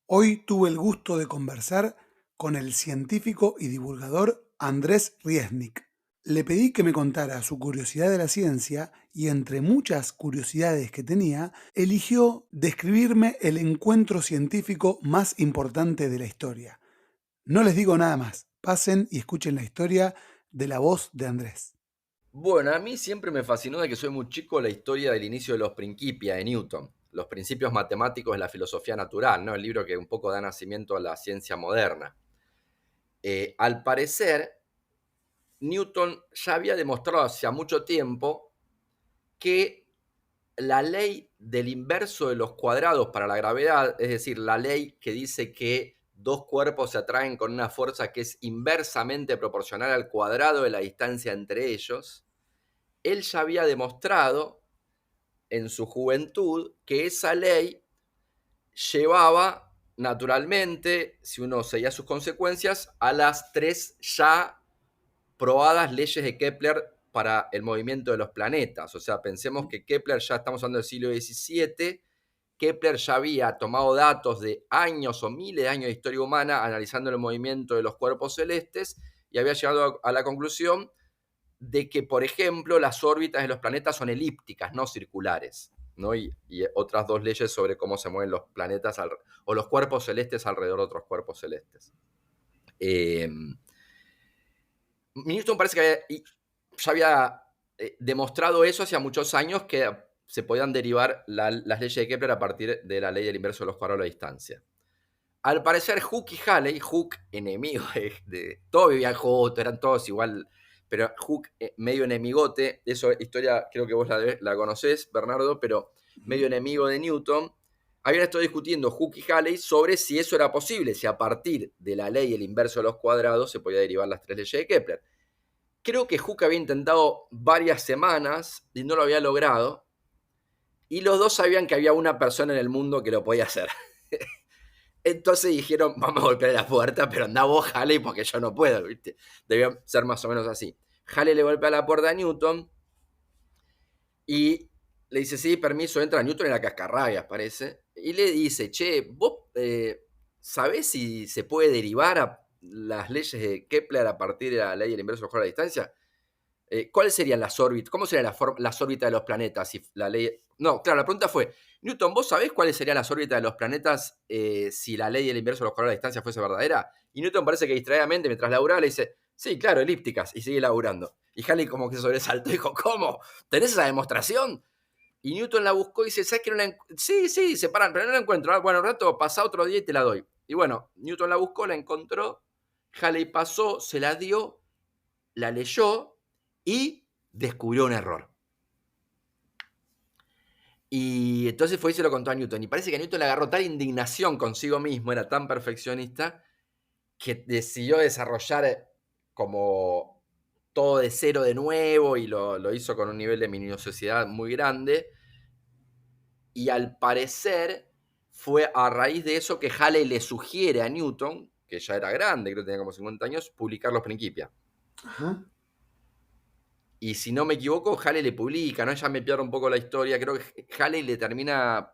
Hoy tuve el gusto de conversar con el científico y divulgador Andrés Riesnik. Le pedí que me contara su curiosidad de la ciencia y entre muchas curiosidades que tenía, eligió describirme el encuentro científico más importante de la historia. No les digo nada más, pasen y escuchen la historia de la voz de Andrés. Bueno, a mí siempre me fascinó de que soy muy chico la historia del inicio de los Principia de Newton, los principios matemáticos de la filosofía natural, ¿no? El libro que un poco da nacimiento a la ciencia moderna. Al parecer, Newton ya había demostrado hacía mucho tiempo que la ley del inverso de los cuadrados para la gravedad, es decir, la ley que dice que dos cuerpos se atraen con una fuerza que es inversamente proporcional al cuadrado de la distancia entre ellos, él ya había demostrado en su juventud que esa ley llevaba naturalmente, si uno seguía sus consecuencias, a las tres ya probadas leyes de Kepler para el movimiento de los planetas. O sea, pensemos que Kepler, ya estamos hablando del siglo XVII, Kepler ya había tomado datos de años o miles de años de historia humana analizando el movimiento de los cuerpos celestes y había llegado a la conclusión de que, por ejemplo, las órbitas de los planetas son elípticas, no circulares, ¿no? Y otras dos leyes sobre cómo se mueven los planetas o los cuerpos celestes alrededor de otros cuerpos celestes. Eh, Newton parece que ya había demostrado eso hacía muchos años, que se podían derivar las leyes de Kepler a partir de la ley del inverso de los cuadrados de la distancia. Al parecer, Hooke y Halley, Hooke enemigo todos vivían juntos, eran todos igual, pero Hooke medio enemigote, eso historia creo que vos la conocés, Bernardo, pero medio enemigo de Newton, habían estado discutiendo Hooke y Halley sobre si eso era posible, si a partir de la ley del inverso de los cuadrados se podía derivar las tres leyes de Kepler. Creo que Hooke había intentado varias semanas y no lo había logrado, y los dos sabían que había una persona en el mundo que lo podía hacer. Entonces dijeron, vamos a golpear la puerta, pero anda vos, Halley, porque yo no puedo, ¿viste? Debía ser más o menos así. Halley le golpea la puerta a Newton y le dice, sí, permiso, entra. Newton en la cascarrabias, parece. Y le dice, che, vos sabés si se puede derivar a las leyes de Kepler a partir de la ley del inverso de la distancia. ¿Cuáles serían las órbitas? ¿Cómo serían las órbitas de los planetas? Si la ley... No, claro, la pregunta fue, Newton, ¿vos sabés cuáles serían las órbitas de los planetas si la ley del inverso de los cuadrados de la distancia fuese verdadera? Y Newton parece que distraídamente, mientras laburaba, le dice, sí, claro, elípticas, y sigue laburando. Y Halley como que sobresaltó y dijo, ¿cómo? ¿Tenés esa demostración? Y Newton la buscó y dice, ¿sabes que no la Sí, sí, se paran, pero no la encuentro. Ah, bueno, un rato, pasa otro día y te la doy. Y bueno, Newton la buscó, la encontró, Halley pasó, se la dio, la leyó y descubrió un error. Y entonces fue y se lo contó a Newton. Y parece que a Newton le agarró tal indignación consigo mismo, era tan perfeccionista, que decidió desarrollar como todo de cero de nuevo y lo hizo con un nivel de minuciosidad muy grande. Y al parecer fue a raíz de eso que Halley le sugiere a Newton, que ya era grande, creo que tenía como 50 años, publicar los Principia. Ajá. Y si no me equivoco, Halley le publica, ¿no? Ya me pierdo un poco la historia. Creo que Halley le termina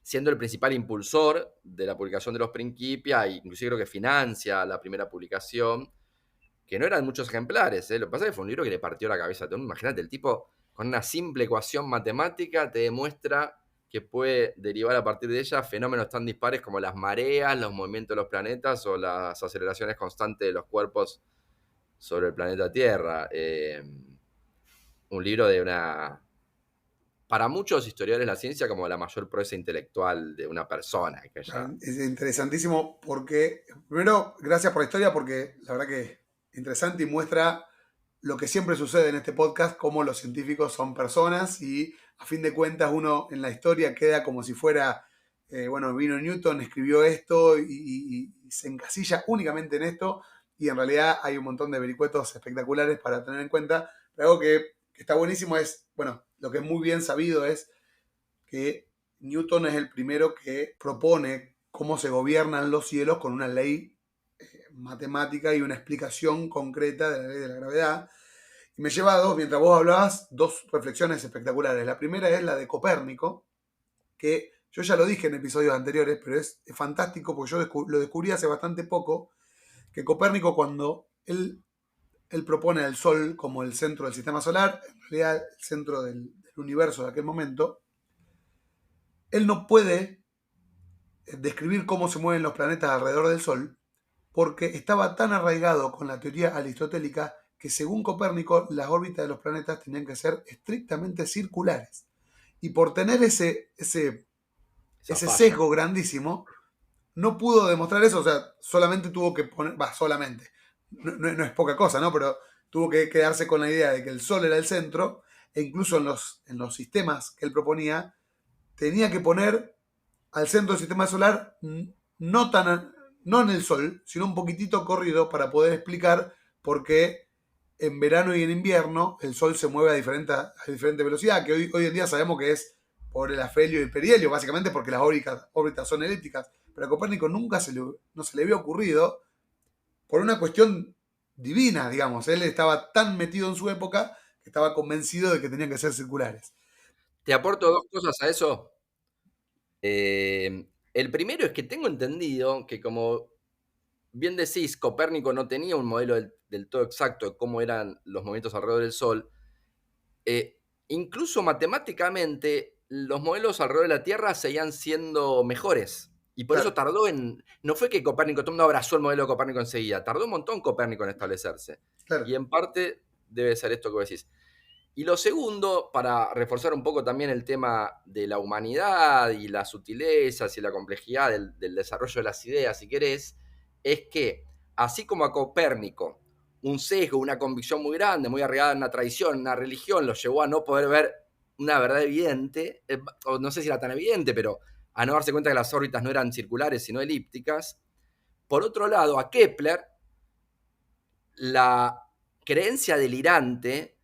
siendo el principal impulsor de la publicación de los Principia, e inclusive creo que financia la primera publicación, que no eran muchos ejemplares, ¿eh? Lo que pasa es que fue un libro que le partió la cabeza a todo. Imagínate, el tipo con una simple ecuación matemática te demuestra que puede derivar a partir de ella fenómenos tan dispares como las mareas, los movimientos de los planetas o las aceleraciones constantes de los cuerpos sobre el planeta Tierra. Un libro de una, para muchos historiadores de la ciencia, como la mayor proeza intelectual de una persona. Que ya... Es interesantísimo porque, primero, gracias por la historia porque la verdad que es interesante y muestra lo que siempre sucede en este podcast, cómo los científicos son personas y a fin de cuentas uno en la historia queda como si fuera, bueno, vino Newton, escribió esto y se encasilla únicamente en esto y en realidad hay un montón de vericuetos espectaculares para tener en cuenta. Pero algo que está buenísimo es, bueno, lo que es muy bien sabido es que Newton es el primero que propone cómo se gobiernan los cielos con una ley matemática y una explicación concreta de la ley de la gravedad. Y me lleva a mientras vos hablabas, dos reflexiones espectaculares. La primera es la de Copérnico, que Yo ya lo dije en episodios anteriores, pero es fantástico porque yo lo descubrí hace bastante poco, que Copérnico cuando él propone al Sol como el centro del sistema solar, en realidad el centro del universo de aquel momento, él no puede describir cómo se mueven los planetas alrededor del Sol, porque estaba tan arraigado con la teoría aristotélica que según Copérnico las órbitas de los planetas tenían que ser estrictamente circulares. Y por tener ese Esa falla. sesgo grandísimo, no pudo demostrar eso, o sea, solamente tuvo que poner, solamente, no es poca cosa, ¿no? Pero tuvo que quedarse con la idea de que el Sol era el centro, e incluso en los sistemas que él proponía, tenía que poner al centro del sistema solar no, no en el Sol, sino un poquitito corrido para poder explicar por qué en verano y en invierno el Sol se mueve a diferente velocidad, que hoy en día sabemos que es por el afelio y el perihelio, básicamente porque las órbitas son elípticas. Pero a Copérnico nunca no se le había ocurrido por una cuestión divina, digamos. Él estaba tan metido en su época que estaba convencido de que tenían que ser circulares. Te aporto dos cosas a eso. El primero es que tengo entendido que, como bien decís, Copérnico no tenía un modelo del todo exacto de cómo eran los movimientos alrededor del Sol. Incluso matemáticamente, los modelos alrededor de la Tierra seguían siendo mejores. Y por eso Claro, tardó en. No fue que Copérnico, todo el mundo abrazó el modelo de Copérnico enseguida. Tardó un montón Copérnico en establecerse. claro. Y en parte debe ser esto que vos decís. Y lo segundo, para reforzar un poco también el tema de la humanidad y las sutilezas y la complejidad del desarrollo de las ideas, si querés, es que así como a Copérnico un sesgo, una convicción muy grande, muy arraigada en una tradición, una religión, lo llevó a no poder ver una verdad evidente, o no sé si era tan evidente, pero a no darse cuenta que las órbitas no eran circulares, sino elípticas. Por otro lado, a Kepler, la creencia delirante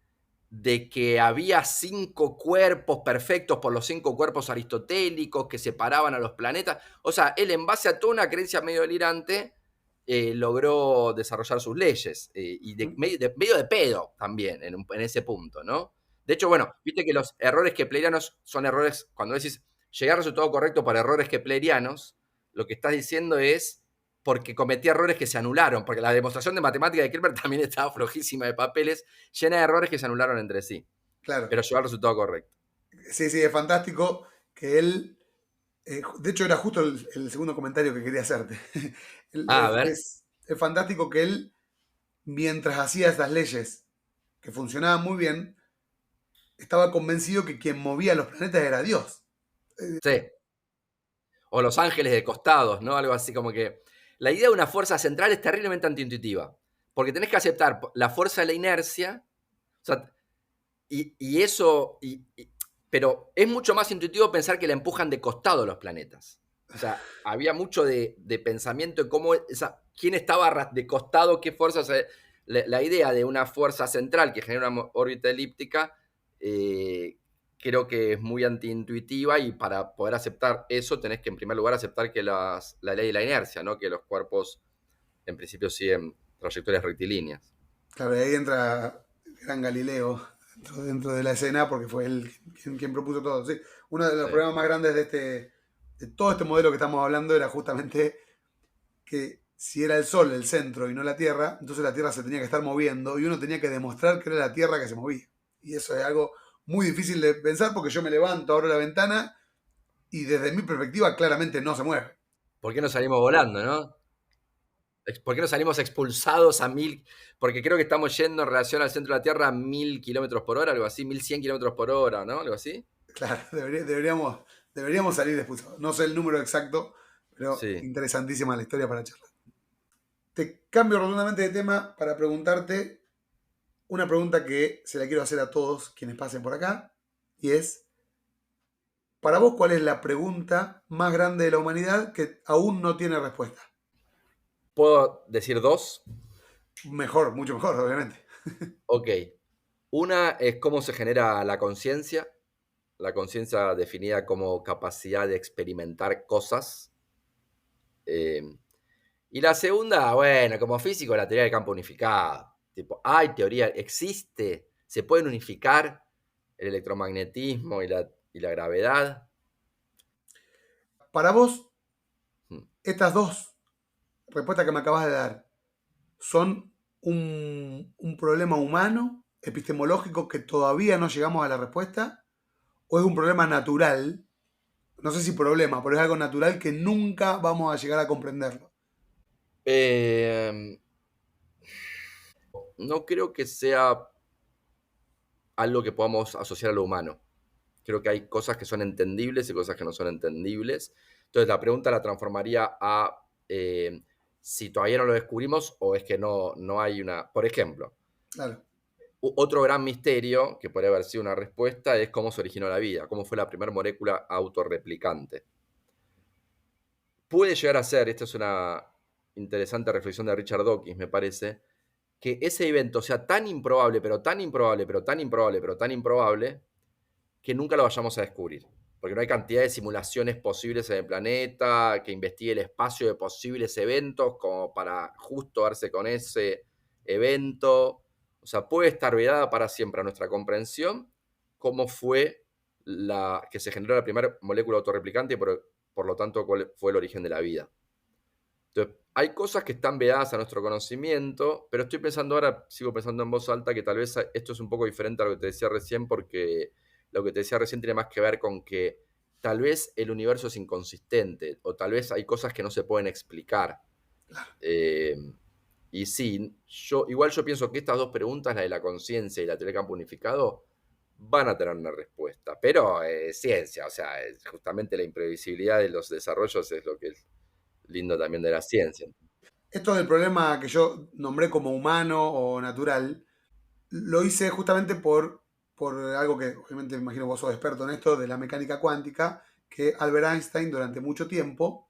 de que había 5 cuerpos perfectos por los 5 cuerpos aristotélicos que separaban a los planetas. O sea, él, en base a toda una creencia medio delirante, logró desarrollar sus leyes. Y medio de pedo también en ese punto, ¿no? De hecho, bueno, viste que los errores keplerianos son errores, cuando decís llegar al resultado correcto para errores keplerianos, lo que estás diciendo es porque cometí errores que se anularon, porque la demostración de matemática de Kepler también estaba flojísima de papeles, llena de errores que se anularon entre sí, Claro. pero llegó al resultado correcto. Sí, sí, es fantástico que él. De hecho, era justo el segundo comentario que quería hacerte. A ver, Es fantástico que él, mientras hacía estas leyes que funcionaban muy bien, estaba convencido que quien movía los planetas era Dios. sí, o los ángeles de costados, ¿no? Algo así como que la idea de una fuerza central es terriblemente antiintuitiva, porque tenés que aceptar la fuerza de la inercia, o sea, y eso, pero es mucho más intuitivo pensar que la empujan de costado los planetas. O sea, había mucho de pensamiento en cómo, quién estaba de costado, qué fuerzas. La idea de una fuerza central que genera una órbita elíptica, creo que es muy antiintuitiva, y para poder aceptar eso tenés que, en primer lugar, aceptar que la ley de la inercia, ¿no? Que los cuerpos en principio siguen trayectorias rectilíneas. Claro, y ahí entra el gran Galileo dentro de la escena porque fue él quien propuso todo. Sí, uno de los Sí. problemas más grandes de todo este modelo que estamos hablando era justamente que si era el Sol el centro y no la Tierra, entonces la Tierra se tenía que estar moviendo y uno tenía que demostrar que era la Tierra que se movía. Y eso es algo muy difícil de pensar porque yo me levanto, abro la ventana y desde mi perspectiva claramente no se mueve. ¿Por qué no salimos volando, no? ¿Por qué no salimos expulsados a 1000? Porque creo que estamos yendo en relación al centro de la Tierra a 1000 km/h, algo así, 1100 km/h, ¿no? Algo así. Claro, deberíamos salir expulsados. No sé el número exacto, pero Sí. interesantísima la historia para charlar. Te cambio rotundamente de tema para preguntarte una pregunta que se la quiero hacer a todos quienes pasen por acá, y es, para vos, ¿cuál es la pregunta más grande de la humanidad que aún no tiene respuesta? ¿Puedo decir dos? Mejor, mucho mejor, obviamente. Ok. Una es cómo se genera la conciencia definida como capacidad de experimentar cosas. Eh, y la segunda, bueno, como físico, la teoría del campo unificado. Tipo, hay teoría, existe, se pueden unificar el electromagnetismo y la gravedad. para vos, Mm. estas dos respuestas que me acabas de dar, ¿son un problema humano, epistemológico, que todavía no llegamos a la respuesta? ¿O es un problema natural? No sé si problema, pero es algo natural que nunca vamos a llegar a comprenderlo. Eh, no creo que sea algo que podamos asociar a lo humano. Creo que hay cosas que son entendibles y cosas que no son entendibles. Entonces la pregunta la transformaría a si todavía no lo descubrimos o es que no hay una... Por ejemplo, Claro, otro gran misterio que podría haber sido una respuesta es cómo se originó la vida, cómo fue la primera molécula autorreplicante. Puede llegar a ser, esta es una interesante reflexión de Richard Dawkins, me parece, que ese evento sea tan improbable, pero tan improbable, pero tan improbable, pero tan improbable, que nunca lo vayamos a descubrir. Porque no hay cantidad de simulaciones posibles en el planeta, que investigue el espacio de posibles eventos como para justo darse con ese evento. O sea, puede estar vedada para siempre a nuestra comprensión cómo fue la que se generó la primera molécula autorreplicante y por lo tanto cuál fue el origen de la vida. Entonces, hay cosas que están vedadas a nuestro conocimiento, pero estoy pensando ahora, sigo pensando en voz alta, que tal vez esto es un poco diferente a lo que te decía recién, porque lo que te decía recién tiene más que ver con que tal vez el universo es inconsistente, o tal vez hay cosas que no se pueden explicar. Eh, y sí, igual yo pienso que estas dos preguntas, la de la conciencia y la teoría del campo unificado, van a tener una respuesta, pero ciencia, o sea, justamente la imprevisibilidad de los desarrollos es lo que es lindo también de la ciencia. esto del problema que yo nombré como humano o natural, lo hice justamente por algo que obviamente me imagino vos sos experto en esto, de la mecánica cuántica, que Albert Einstein durante mucho tiempo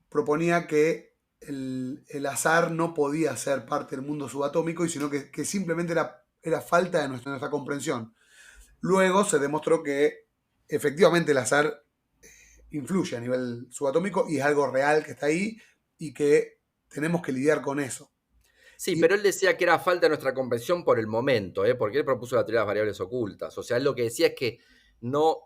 proponía que el azar no podía ser parte del mundo subatómico, y sino que simplemente era falta de nuestra comprensión. Luego se demostró que efectivamente el azar influye a nivel subatómico y es algo real que está ahí y que tenemos que lidiar con eso. Sí, Y pero él decía que era falta de nuestra comprensión por el momento, ¿eh? Porque él propuso la teoría de las variables ocultas. O sea, él lo que decía es que no,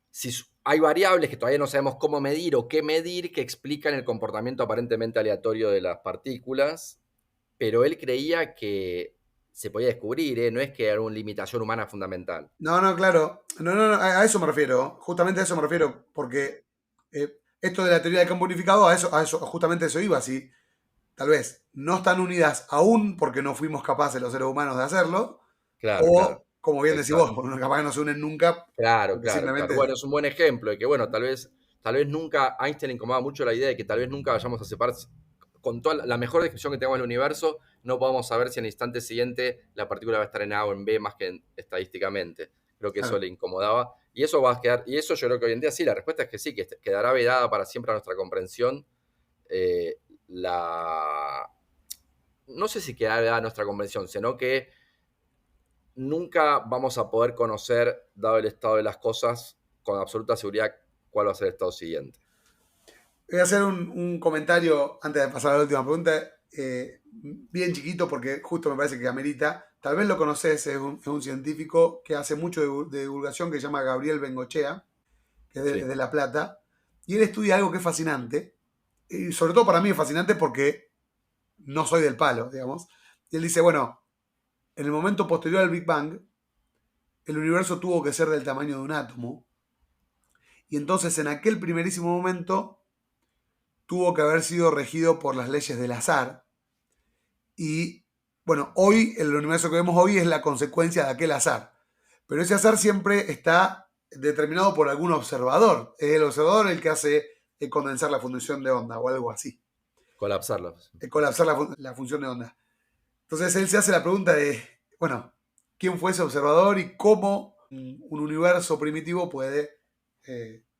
si hay variables que todavía no sabemos cómo medir o qué medir que explican el comportamiento aparentemente aleatorio de las partículas, pero él creía que se podía descubrir, ¿eh? No es que era una limitación humana fundamental. no, no, claro, no, a eso me refiero, justamente a eso me refiero, porque esto de la teoría del campo unificado, justamente a eso iba, si tal vez no están unidas aún porque no fuimos capaces los seres humanos de hacerlo, Claro, claro. o como bien decís vos, Exacto. porque capaz que no se unen nunca, Claro, porque claro, claro. simplemente, Bueno, es un buen ejemplo de que, bueno, tal vez nunca, a Einstein le incomodaba mucho la idea de que tal vez nunca vayamos a separar, con toda la mejor descripción que tengamos del universo, no podamos saber si en el instante siguiente la partícula va a estar en A o en B más que estadísticamente. Creo que eso claro, le incomodaba. Y eso va a quedar, y eso yo creo que hoy en día sí, la respuesta es que sí, que quedará vedada para siempre a nuestra comprensión. eh, la, no sé si quedará vedada a nuestra comprensión, sino que nunca vamos a poder conocer, dado el estado de las cosas, con absoluta seguridad cuál va a ser el estado siguiente. voy a hacer un comentario antes de pasar a la última pregunta, bien chiquito porque justo me parece que amerita. Tal vez lo conoces, es un científico que hace mucho de divulgación, que se llama Gabriel Bengochea, que es Sí, de La Plata, y él estudia algo que es fascinante, y sobre todo para mí es fascinante porque no soy del palo, digamos. Y él dice, bueno, en el momento posterior al Big Bang, el universo tuvo que ser del tamaño de un átomo, y entonces en aquel primerísimo momento tuvo que haber sido regido por las leyes del azar. Y bueno, hoy el universo que vemos hoy es la consecuencia de aquel azar. Pero ese azar siempre está determinado por algún observador. Es el observador el que hace condensar la función de onda o algo así. colapsarlos. Colapsar la función de onda. Entonces él se hace la pregunta de, bueno, ¿quién fue ese observador y cómo un universo primitivo puede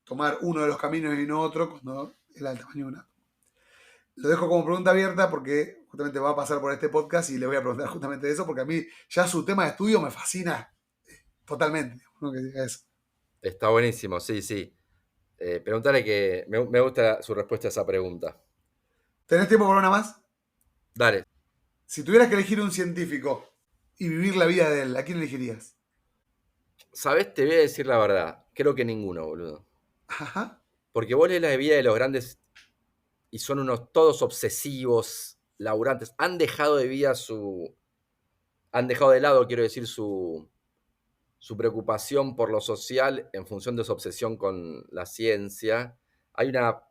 tomar uno de los caminos y no otro cuando era el tamaño de una? Lo dejo como pregunta abierta porque justamente va a pasar por este podcast y le voy a preguntar justamente de eso, porque a mí ya su tema de estudio me fascina totalmente, ¿no? Que diga eso. Está buenísimo, sí, sí. Preguntarle que me gusta su respuesta a esa pregunta. ¿Tenés tiempo para una más? Dale, Si tuvieras que elegir un científico y vivir la vida de él, ¿a quién elegirías? ¿sabes? Te voy a decir la verdad. Creo que ninguno, boludo. Ajá. Porque vos lees la vida de los grandes y son unos todos obsesivos, laburantes. Han dejado de lado, quiero decir, su preocupación por lo social en función de su obsesión con la ciencia. Hay una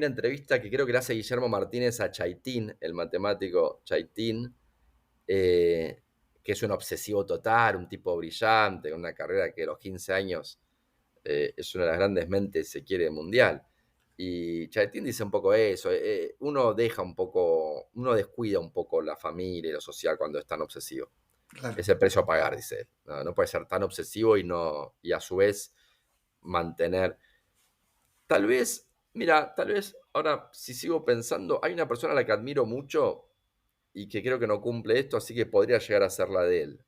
entrevista que creo que le hace Guillermo Martínez a Chaitín, el matemático Chaitín, eh, que es un obsesivo total, un tipo brillante, con una carrera que a los 15 años es una de las grandes mentes, se quiere, mundial. Y Chaitín dice un poco eso, uno descuida un poco la familia y lo social cuando es tan obsesivo. Claro. Es el precio a pagar, dice él. No, no puede ser tan obsesivo y a su vez mantener. Tal vez, mira, tal vez ahora si sigo pensando, hay una persona a la que admiro mucho y que creo que no cumple esto, así que podría llegar a ser la de él,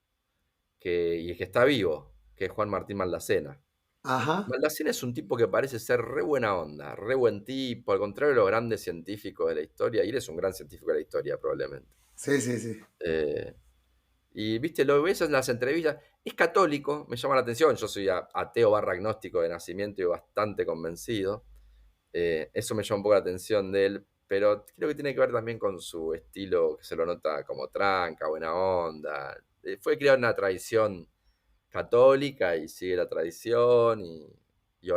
y es que está vivo, que es Juan Martín Maldacena. Ajá. Maldacena es un tipo que parece ser re buena onda, re buen tipo, al contrario de los grandes científicos de la historia, y él es un gran científico de la historia probablemente. Sí, sí, sí. Eh, y viste, lo ves en las entrevistas, es católico, me llama la atención, yo soy ateo barra agnóstico de nacimiento y bastante convencido, eso me llama un poco la atención de él, pero creo que tiene que ver también con su estilo, que se lo nota como tranca, buena onda. Fue criado en una tradición católica y sigue la tradición y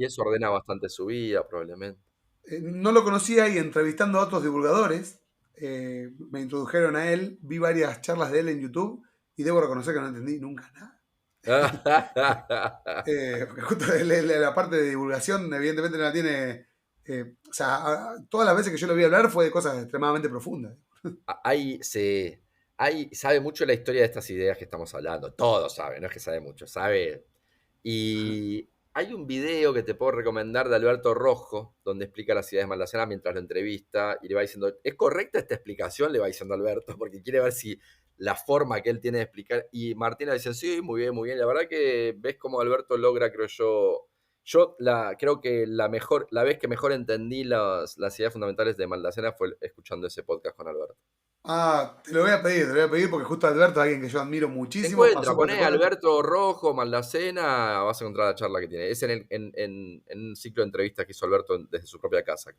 eso ordena bastante su vida, probablemente. No lo conocía y entrevistando a otros divulgadores, me introdujeron a él, vi varias charlas de él en YouTube y debo reconocer que no entendí nunca nada. Porque justo la parte de divulgación evidentemente no la tiene... o sea, todas las veces que yo lo vi hablar fue de cosas extremadamente profundas. Sabe mucho la historia de estas ideas que estamos hablando. Todo sabe, no es que sabe mucho, sabe. Y hay un video que te puedo recomendar de Alberto Rojo, donde explica las ideas de Maldacena mientras lo entrevista y le va diciendo, ¿es correcta esta explicación? Le va diciendo Alberto, porque quiere ver si la forma que él tiene de explicar. Y Martina dice, sí, muy bien, muy bien. La verdad que ves cómo Alberto logra, creo creo que la vez que mejor entendí las ideas fundamentales de Maldacena fue escuchando ese podcast con Alberto. Ah, te lo voy a pedir porque justo Alberto es alguien que yo admiro muchísimo, Encuentra, pasó por ese poné podcast. Alberto Rojo, Maldacena, vas a encontrar la charla que tiene. Es en un ciclo de entrevistas que hizo Alberto desde su propia casa.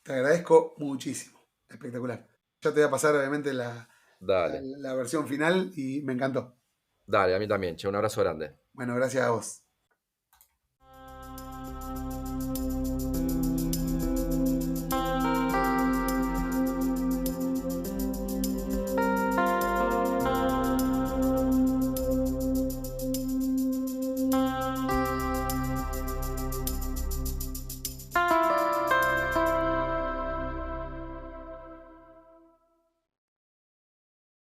Te agradezco muchísimo. Espectacular. Ya te voy a pasar obviamente Dale, la versión final y me encantó. dale, a mí también, che, un abrazo grande. Bueno, gracias a vos.